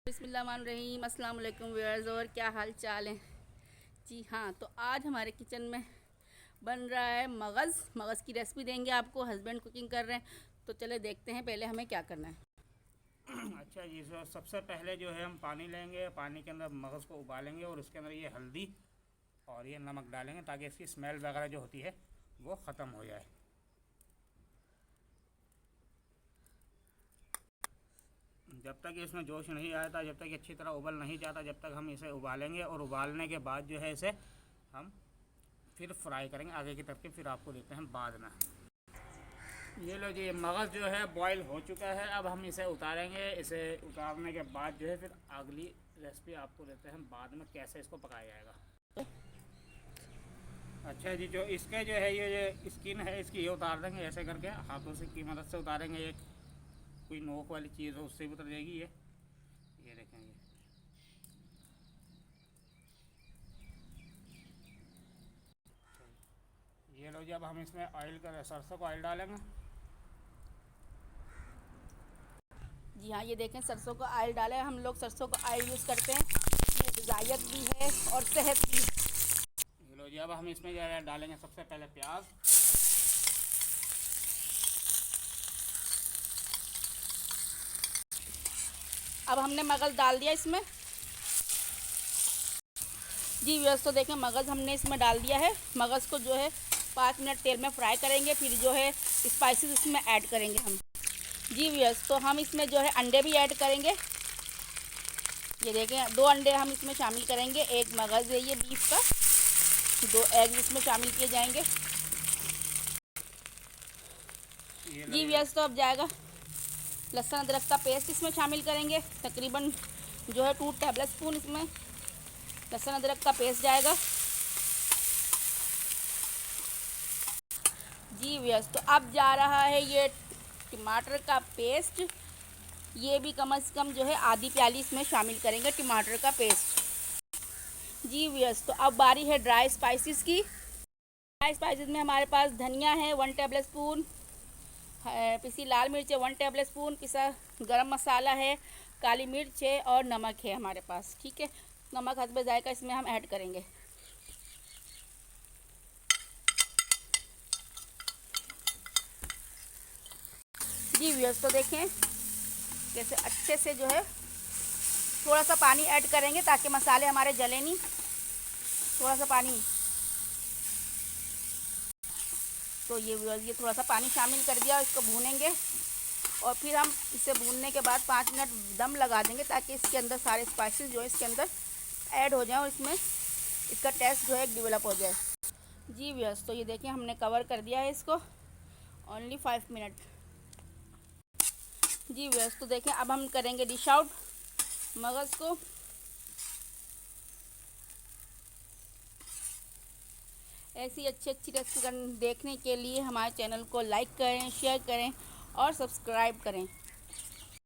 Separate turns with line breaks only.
बिस्मिल्लाहिर्रहमानिर्रहीम। अस्सलाम वालेकुम व्यूअर्स, और क्या हाल चाल है। जी हाँ, तो आज हमारे किचन में बन रहा है मगज़ की रेसिपी देंगे आपको। हस्बैंड कुकिंग कर रहे हैं, तो चले देखते हैं पहले हमें क्या करना है।
अच्छा जी, सबसे पहले जो है हम पानी लेंगे, पानी के अंदर मगज़ को उबालेंगे और उसके अंदर ये हल्दी और ये नमक डालेंगे ताकि इसकी स्मेल वगैरह जो होती है वो ख़त्म हो जाए। जब तक इसमें जोश नहीं आता, जब तक अच्छी तरह उबल नहीं जाता, जब तक हम इसे उबालेंगे और उबालने के बाद जो है इसे हम फिर फ्राई करेंगे आगे की तरफ, फिर आपको देते हैं बाद में। ये लो जी, मगज़ जो है बॉईल हो चुका है। अब हम इसे उतारेंगे। इसे उतारने के बाद जो है फिर अगली रेसिपी आपको देते हैं बाद में कैसे इसको पकाया जाएगा। अच्छा जी, जो इसके जो है ये स्किन है इसकी, ये उतार देंगे ऐसे करके, हाथों से की मदद से उतारेंगे। एक कोई नोक वाली चीज़ हो उससे भी उतर जाएगी। ये देखेंगे। ये लो जी, अब हम इसमें ऑयल का सरसों का ऑयल डालेंगे।
जी हाँ, ये देखें, सरसों का ऑयल डाला है। हम लोग सरसों का ऑयल यूज़ करते हैं, ये ग़िज़ाइयत भी है और सेहत भी।
ये लो जी, अब हम इसमें जो है डालेंगे सबसे पहले प्याज।
अब हमने मगज़ डाल दिया इसमें। जी व्यूअर्स, तो देखें, मगज़ हमने इसमें डाल दिया है। मगज़ को जो है 5 मिनट तेल में फ्राई करेंगे, फिर जो है स्पाइसेस इसमें ऐड करेंगे हम। जी व्यूअर्स, तो हम इसमें जो है अंडे भी ऐड करेंगे। ये देखें, 2 अंडे हम इसमें शामिल करेंगे। एक मगज़ है ये बीफ का, 2 एग इसमें शामिल किए जाएंगे। जी व्यूअर्स, तो अब जाएगा लहसुन अदरक का पेस्ट इसमें शामिल करेंगे। तकरीबन जो है 2 टेबल स्पून इसमें लहसुन अदरक का पेस्ट जाएगा। जी व्यूअर्स, तो अब जा रहा है ये टमाटर का पेस्ट। ये भी कम से कम जो है आधी प्याली इसमें शामिल करेंगे टमाटर का पेस्ट। जी व्यूअर्स, तो अब बारी है ड्राई स्पाइसेस की। ड्राई स्पाइसेस में हमारे पास धनिया है 1 टेबल स्पून, पिसी लाल मिर्च है 1 टेबल स्पून, पिसा गरम मसाला है, काली मिर्च है और नमक है हमारे पास। ठीक है, नमक हस्बे जायका इसमें हम ऐड करेंगे। जी व्यूअर्स, तो देखें कैसे अच्छे से जो है थोड़ा सा पानी ऐड करेंगे ताकि मसाले हमारे जले नहीं। थोड़ा सा पानी, तो ये व्यूअर्स, ये थोड़ा सा पानी शामिल कर दिया। इसको भूनेंगे और फिर हम इसे भूनने के बाद 5 मिनट दम लगा देंगे ताकि इसके अंदर सारे स्पाइसेस जो है इसके अंदर ऐड हो जाएं और इसमें इसका टेस्ट जो है डेवलप हो जाए। जी व्यूअर्स, तो ये देखिए हमने कवर कर दिया है इसको ओनली 5 मिनट। जी व्यूअर्स, तो देखें अब हम करेंगे डिश आउट मगज़ को। ऐसी अच्छी रेसिपी देखने के लिए हमारे चैनल को लाइक करें, शेयर करें और सब्सक्राइब करें।